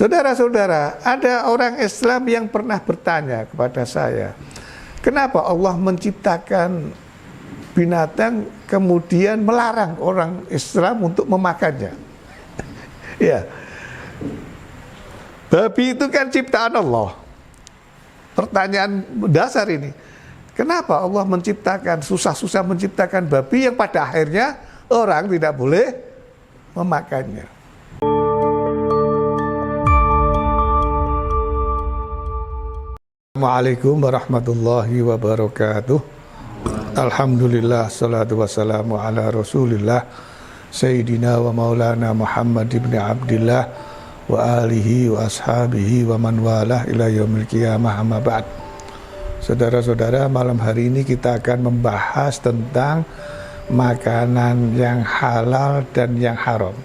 Saudara-saudara, ada orang Islam yang pernah bertanya kepada saya, kenapa Allah menciptakan binatang kemudian melarang orang Islam untuk memakannya? Ya, babi itu kan ciptaan Allah. Pertanyaan dasar ini, kenapa Allah menciptakan, susah-susah menciptakan babi yang pada akhirnya orang tidak boleh memakannya? Assalamualaikum warahmatullahi wabarakatuh. Alhamdulillah, salatu wassalamu ala rasulillah Sayyidina wa maulana Muhammad ibn Abdillah wa alihi wa ashabihi wa man walah ila yaumil qiyamah, amma ba'd. Saudara-saudara, malam hari ini kita akan membahas tentang makanan yang halal dan yang haram.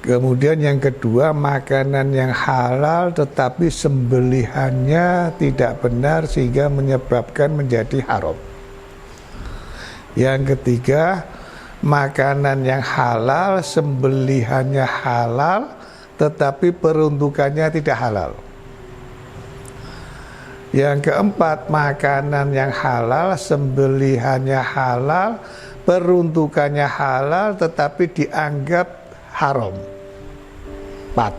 Kemudian yang kedua, makanan yang halal tetapi sembelihannya tidak benar sehingga menyebabkan menjadi haram. Yang ketiga, makanan yang halal, sembelihannya halal tetapi peruntukannya tidak halal. Yang keempat, makanan yang halal, sembelihannya halal, peruntukannya halal tetapi dianggap haram. 4.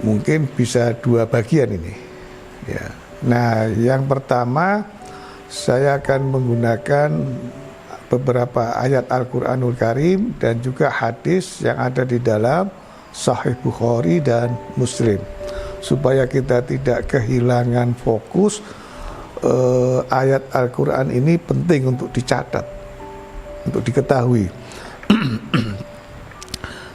Mungkin bisa 2 bagian ini ya. Nah, yang pertama saya akan menggunakan beberapa ayat Al-Quranul Karim dan juga hadis yang ada di dalam Sahih Bukhari dan Muslim, supaya kita tidak kehilangan fokus. Ayat Al-Quran ini penting untuk dicatat, untuk diketahui.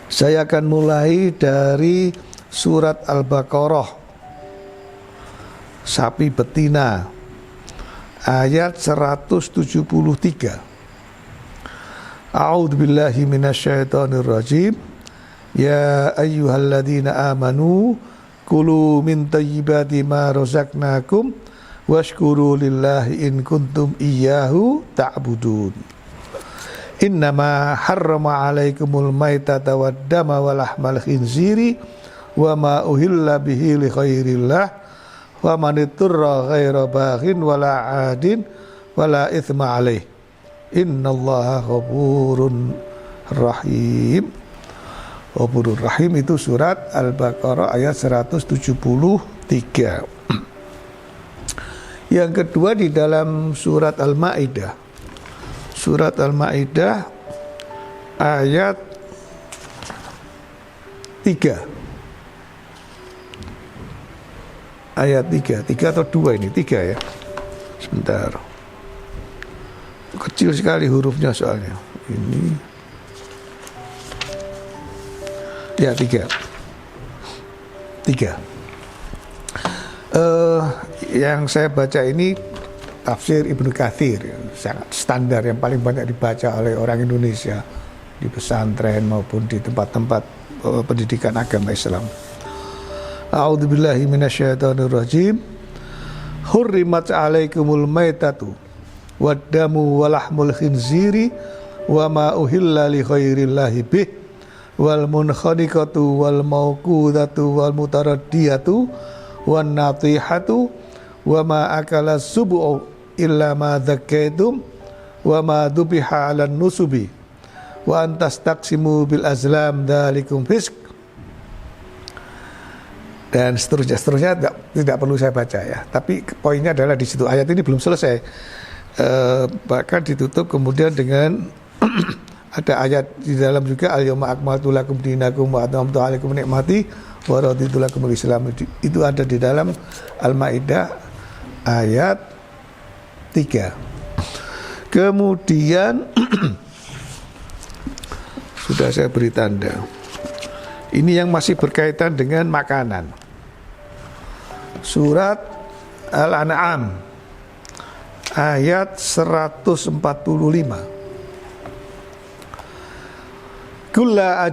Saya akan mulai dari surat Al-Baqarah, sapi betina, ayat 173. A'udzubillahi minasyaitonirrajim. Ya ayyuhalladzina amanu kulu min thayyibati ma razaqnakum washkuru lillahi in kuntum iyyahu ta'budun. Innama harrama alaikumul maitata waddama walahmal khinziri wa ma uhilla bihi li khairillah wa man iturra ghaira baghin wala adin wala ithma alaih innallaha ghafurun rahim. Ghafurur rahim itu surat Al-Baqarah ayat 173. Yang kedua di dalam surat Al-Maidah, surat Al-Maidah ayat 3. Ayat 3 atau 2 ini? 3 ya. Sebentar. Kecil sekali hurufnya soalnya. Ini. Ya, 3. Yang saya baca ini tafsir Ibnu Katsir, sangat standar, yang paling banyak dibaca oleh orang Indonesia di pesantren maupun di tempat-tempat pendidikan agama Islam. A'udzubillahi minasyaitonirrajim. Hurrimat 'alaikumul maitatu waddamu walahmul khinziri wa ma uhilla li ghairillahi bih wal munkhaniqatu wal mauqudatu wal mutaraddiyatu wan natihatu wa ma akala subu'u illa ma dzakaitum wa ma dubiha 'alan nusubi wa antastaqsimu bil azlam dzalikum fisq, dan seterusnya tidak perlu saya baca ya. Tapi poinnya adalah di situ, ayat ini belum selesai, bahkan ditutup kemudian dengan ada ayat di dalam juga al-yawma akmaltu lakum dinakum wa atmamtu 'alaikum ni'mati wa raditu lakumul islam. Itu ada di dalam Al-Maidah ayat 3. Kemudian sudah saya beri tanda. Ini yang masih berkaitan dengan makanan. Surat Al-An'am ayat 145. Kulla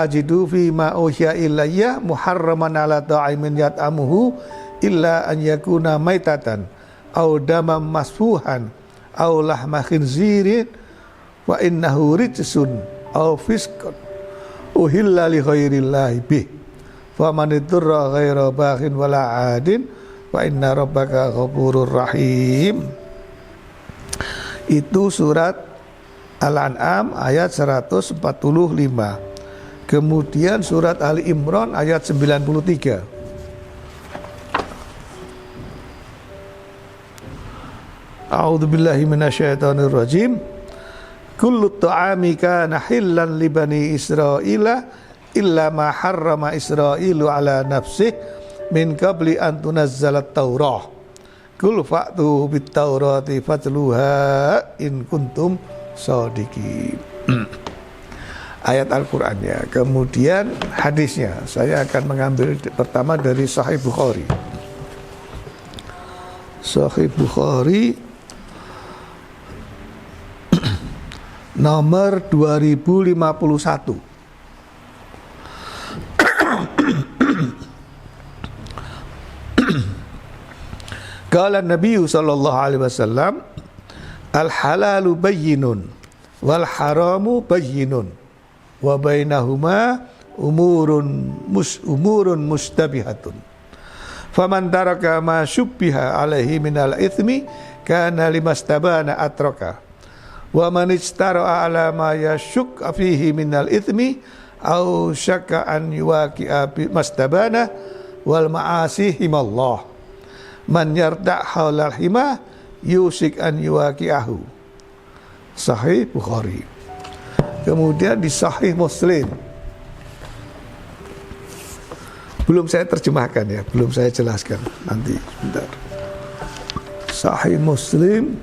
ajidu fi ma uhiya ilayya muharraman ala ta'imin yat'amuhu illa an yakuna maitatan aw damam masfuhan aw lahma khinzirin wa innahu rijsun aw fisqan uhilla li ghairillahi bih faman ittara ghaira baghin wala adin wa inna rabbaka ghafurur rahim. Itu surat Al-An'am ayat 145. Kemudian surat Ali Imran ayat 93. A'udzubillahi minasyaitonir rajim. Kullu ta'ami kana hillan li bani Israila illa ma harrama Israilu ala nafsih min qabli an tunazzalat Taurah. Qul fa'tu bit Taurati fatluha in kuntum shadiqin. Ayat Al-Qur'annya. Kemudian hadisnya. Saya akan mengambil pertama dari Sahih Bukhari. Sahih Bukhari nomor 2051. Qala Nabi sallallahu alaihi wasallam al-halalu bayyinun wal haramu bayyinun wa bainahuma umurun mustabihatun faman taraka ma syubbiha alaihi minal ithmi kana limastabana atraka wa man istara ala ma yashuk fihi minal ithmi au syakka an yuwaqi'a mastabana wal ma'asi himallah man yarda' haulal hima yusik an yuwaqi'ahu. Sahih Bukhari. Kemudian di Sahih Muslim, belum saya terjemahkan ya, belum saya jelaskan, nanti sebentar. Sahih Muslim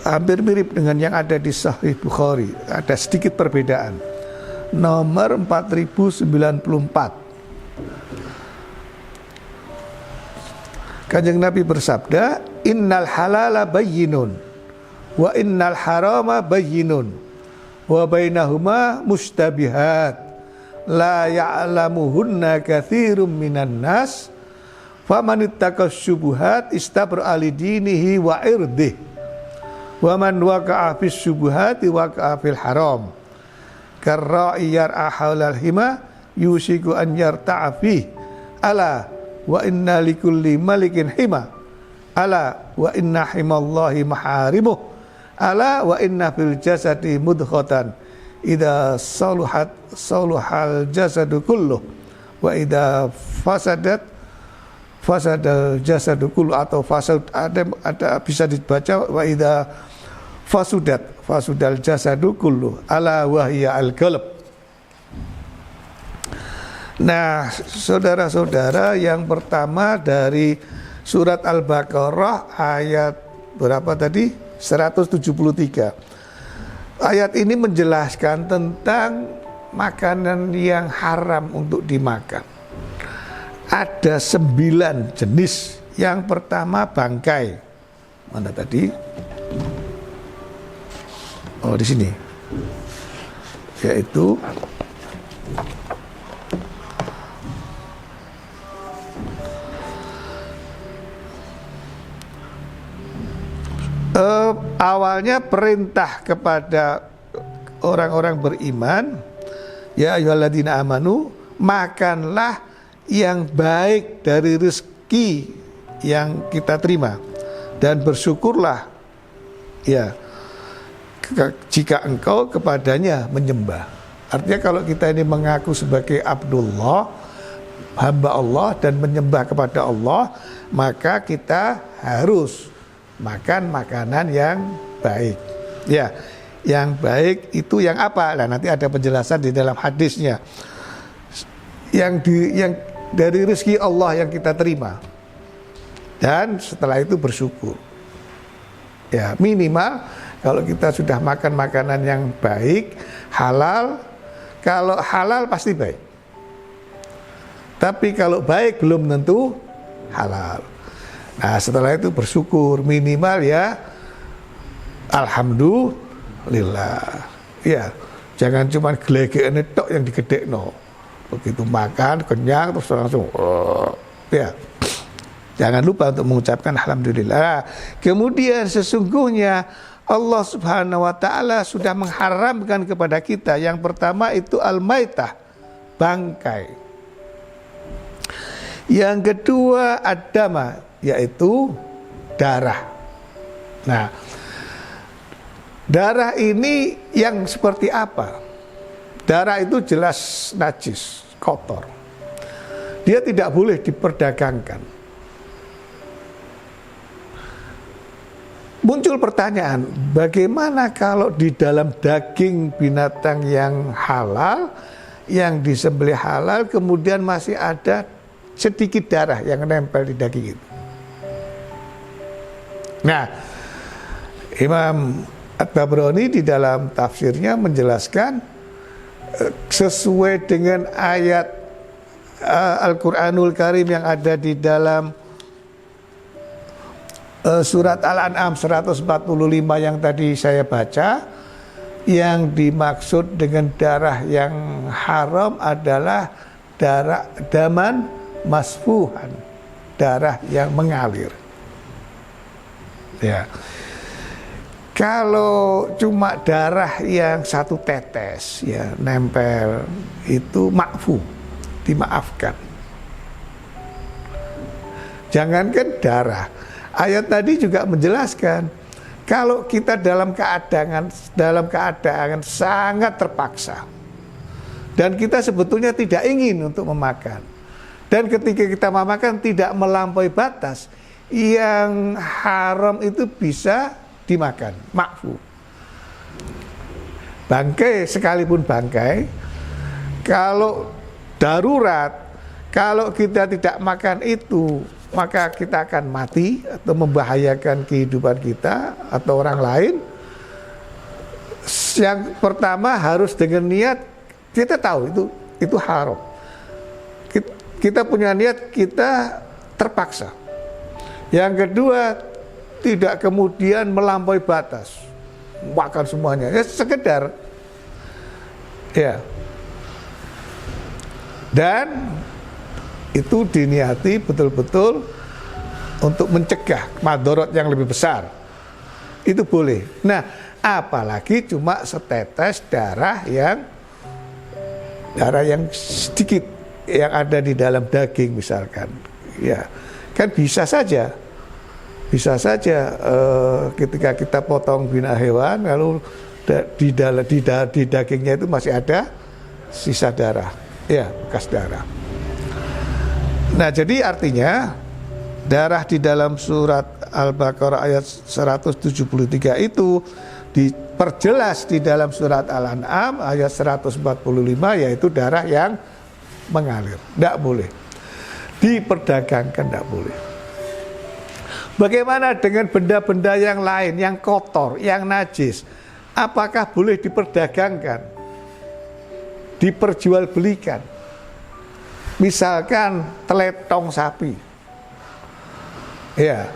hampir mirip dengan yang ada di Sahih Bukhari, ada sedikit perbedaan. Nomor 4094. Kanjeng Nabi bersabda, innal halala bayyinun wa innal harama bayyinun wa bainahuma mustabihat la ya'lamuhunna katsirum minan nas faman ittaqas syubuhat istabra li dinihi wa irdih wa man waqa'a fis syubuhati waqa'a fil haram karra'i yar'a haulal hima yusiku an yarta'a fih ala wa inna likulli malikin hima ala wa inna himallahi maharimuh ala wa inna fil jasadi mudghatan idza saluhat saluhal jasadu kulluh wa idza fasadal jasadu kulluh atau fasad ada bisa dibaca wa idza fasudal jasadu kulluh ala wa hiya al qalb. Nah, saudara-saudara, yang pertama dari surat Al-Baqarah ayat berapa tadi? 173. Ayat ini menjelaskan tentang makanan yang haram untuk dimakan. Ada 9 jenis. Yang pertama bangkai. Mana tadi? Oh, di sini. Yaitu awalnya perintah kepada orang-orang beriman, ya ayyuhalladzina amanu, makanlah yang baik dari rezeki yang kita terima dan bersyukurlah ya jika engkau kepadanya menyembah. Artinya kalau kita ini mengaku sebagai Abdullah, hamba Allah dan menyembah kepada Allah, maka kita harus makan makanan yang baik. Ya, yang baik itu yang apa? Nah, nanti ada penjelasan di dalam hadisnya. Yang dari rezeki Allah yang kita terima. Dan setelah itu bersyukur. Ya, minimal kalau kita sudah makan makanan yang baik, halal. Kalau halal pasti baik. Tapi kalau baik belum tentu halal. Nah, setelah itu bersyukur, minimal ya alhamdulillah. Ya, jangan cuma gelegekne tok yang digedekno. Begitu makan kenyang terus langsung ya. Jangan lupa untuk mengucapkan alhamdulillah. Kemudian sesungguhnya Allah Subhanahu wa taala sudah mengharamkan kepada kita. Yang pertama itu al-maitah, bangkai. Yang kedua ad-dama, yaitu darah. Nah, darah ini yang seperti apa? Darah itu jelas najis, kotor. Dia tidak boleh diperdagangkan. Muncul pertanyaan, bagaimana kalau di dalam daging binatang yang halal, yang disembelih halal, kemudian masih ada sedikit darah yang nempel di daging itu? Nah, Imam At-Tabrani di dalam tafsirnya menjelaskan sesuai dengan ayat Al-Quranul Karim yang ada di dalam surat Al-An'am 145 yang tadi saya baca, yang dimaksud dengan darah yang haram adalah darah daman masfuhan, darah yang mengalir. Ya. Kalau cuma darah yang satu tetes ya nempel, itu makfu, dimaafkan. Jangankan darah, ayat tadi juga menjelaskan kalau kita dalam keadaan sangat terpaksa dan kita sebetulnya tidak ingin untuk memakan, dan ketika kita memakan tidak melampaui batas, yang haram itu bisa dimakan, makfu. Bangkai, sekalipun bangkai, kalau darurat, kalau kita tidak makan itu, maka kita akan mati atau membahayakan kehidupan kita atau orang lain. Yang pertama harus dengan niat, kita tahu itu haram. Kita punya niat, kita terpaksa. Yang kedua, tidak kemudian melampaui batas, makan semuanya, ya sekedar, ya. Dan itu diniati betul-betul untuk mencegah madorot yang lebih besar, itu boleh. Nah, apalagi cuma setetes darah yang sedikit yang ada di dalam daging misalkan, ya kan bisa saja ketika kita potong bina hewan lalu di dagingnya itu masih ada sisa darah, ya bekas darah. Nah, jadi artinya darah di dalam surat Al-Baqarah ayat 173 itu diperjelas di dalam surat Al-An'am ayat 145, yaitu darah yang mengalir, tidak boleh diperdagangkan, tidak boleh. Bagaimana dengan benda-benda yang lain, yang kotor, yang najis? Apakah boleh diperdagangkan, diperjualbelikan? Misalkan teletong sapi, ya,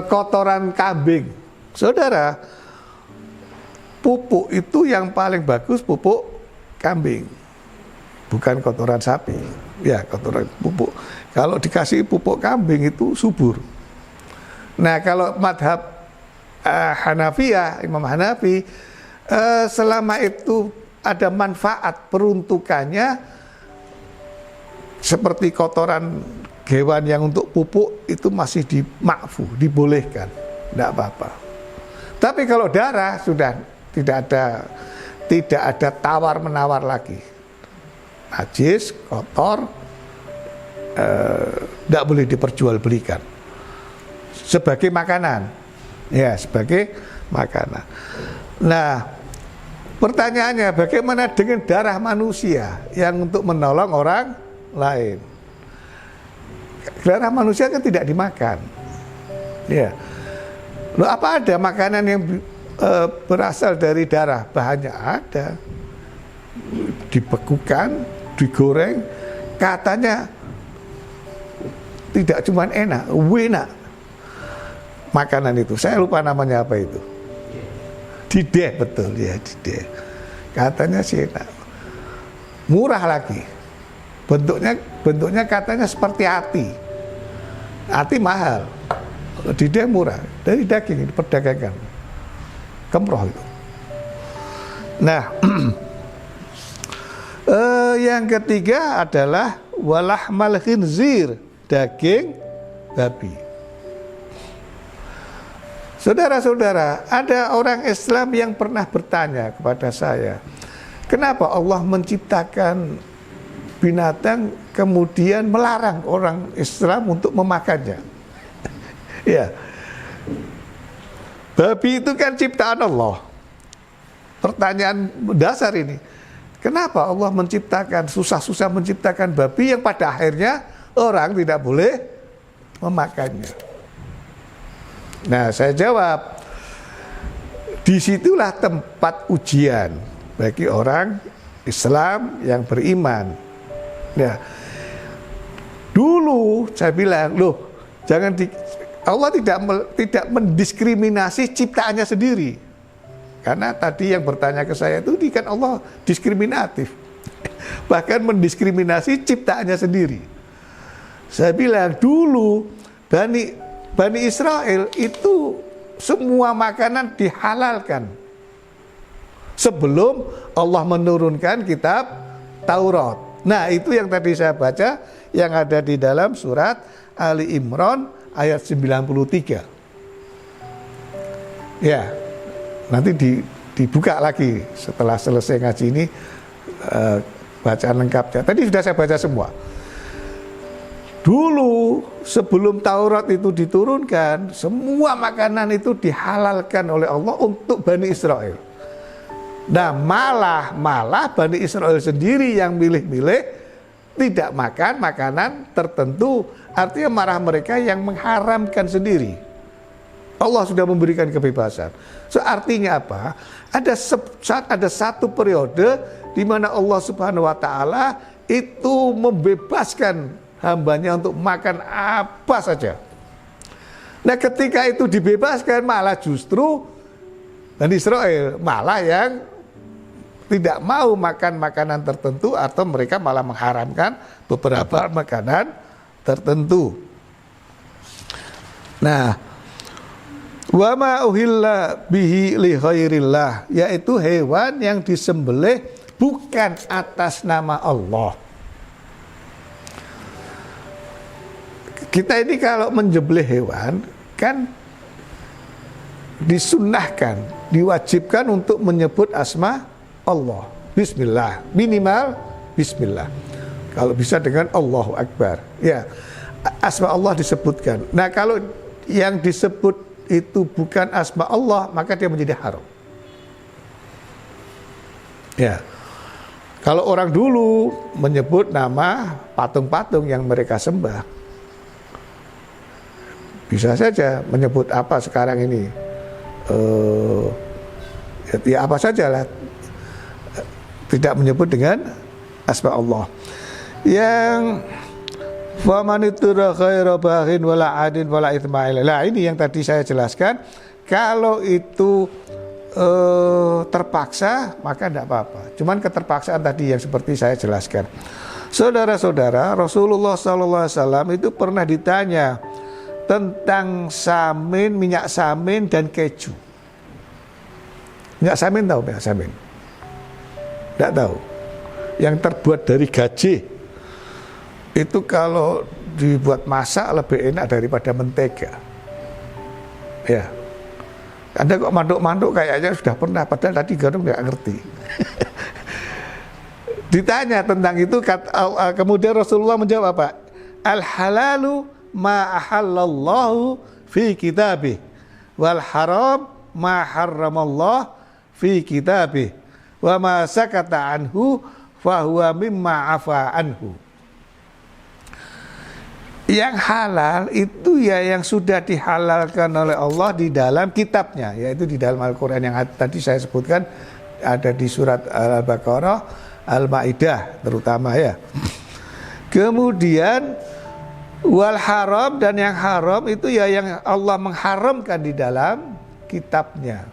kotoran kambing. Saudara, pupuk itu yang paling bagus pupuk kambing, bukan kotoran sapi. Ya, kotoran pupuk. Kalau dikasih pupuk kambing itu subur. Nah, kalau madhab Hanafiyah, Imam Hanafi, selama itu ada manfaat peruntukannya seperti kotoran hewan yang untuk pupuk, itu masih dimakfu, dibolehkan, tidak apa-apa. Tapi kalau darah sudah tidak ada tawar menawar lagi, najis, kotor, tidak boleh diperjualbelikan sebagai makanan, ya sebagai makanan. Nah, pertanyaannya, bagaimana dengan darah manusia yang untuk menolong orang lain? Darah manusia kan tidak dimakan, ya. Loh, apa ada makanan yang berasal dari darah? Bahannya ada, dibekukan, digoreng, katanya tidak cuma enak, enak makanan itu. Saya lupa namanya apa itu. Dideh, betul ya, dideh. Katanya sih enak, murah lagi. Bentuknya katanya seperti hati mahal. Di dia murah, dari daging, perdagangan. Kemroh itu. Nah, yang ketiga adalah walahmal khinzir, daging babi. Saudara-saudara, ada orang Islam yang pernah bertanya kepada saya, kenapa Allah menciptakan binatang kemudian melarang orang Islam untuk memakannya? Ya, babi itu kan ciptaan Allah. Pertanyaan dasar ini, kenapa Allah menciptakan, susah-susah menciptakan babi yang pada akhirnya orang tidak boleh memakannya? Nah, saya jawab, disitulah tempat ujian bagi orang Islam yang beriman. Nah, dulu saya bilang, loh, Allah tidak mendiskriminasi ciptaannya sendiri. Karena tadi yang bertanya ke saya itu kan Allah diskriminatif. Bahkan mendiskriminasi ciptaannya sendiri. Saya bilang dulu Bani Israel itu semua makanan dihalalkan sebelum Allah menurunkan kitab Taurat. Nah, itu yang tadi saya baca yang ada di dalam surat Ali Imran ayat 93. Ya, nanti dibuka lagi setelah selesai ngaji ini bacaan lengkapnya. Tadi sudah saya baca semua. Dulu sebelum Taurat itu diturunkan, semua makanan itu dihalalkan oleh Allah untuk Bani Israel. Nah, malah Bani Israel sendiri yang milih-milih tidak makan makanan tertentu. Artinya marah mereka yang mengharamkan sendiri. Allah sudah memberikan kebebasan. So, artinya apa? Ada satu periode di mana Allah Subhanahu wa taala itu membebaskan hambanya untuk makan apa saja. Nah, ketika itu dibebaskan, malah justru Bani Israel malah yang tidak mau makan makanan tertentu, atau mereka malah mengharamkan beberapa makanan tertentu. Nah, wa ma uhilla bihi li khairillah, yaitu hewan yang disembelih bukan atas nama Allah. Kita ini kalau menyembelih hewan kan disunnahkan, diwajibkan untuk menyebut asma Allah. Bismillah, minimal Bismillah. Kalau bisa dengan Allahu Akbar. Ya, asma Allah disebutkan. Nah, kalau yang disebut itu bukan asma Allah, maka dia menjadi haram. Ya. Kalau orang dulu menyebut nama patung-patung yang mereka sembah, bisa saja menyebut apa sekarang ini, ya apa saja lah, tidak menyebut dengan asma Allah. Yang faman ittara ghaira baghin wala adin wala itsma. Nah, ini yang tadi saya jelaskan. Kalau itu terpaksa maka tidak apa-apa. Cuman keterpaksaan tadi yang seperti saya jelaskan. Saudara-saudara, Rasulullah SAW itu pernah ditanya tentang samin, minyak samin dan keju. Minyak samin tahu minyak samin? Tidak tahu. Yang terbuat dari gajih itu kalau dibuat masak lebih enak daripada mentega. Ya. Anda kok manduk-manduk kayaknya sudah pernah, padahal tadi Gandum nggak ngerti. Ditanya tentang itu, kemudian Rasulullah menjawab apa? Al halalu ma ahallallahu fi kitabih wal haram ma harramallah fi kitabih wa ma sakata anhu fa huwa mimma afa anhu. Yang halal itu ya yang sudah dihalalkan oleh Allah di dalam kitabnya, yaitu di dalam Al-Quran yang tadi saya sebutkan, ada di surat Al-Baqarah, Al-Ma'idah terutama ya. Kemudian wal haram, dan yang haram itu ya yang Allah mengharamkan di dalam kitabnya.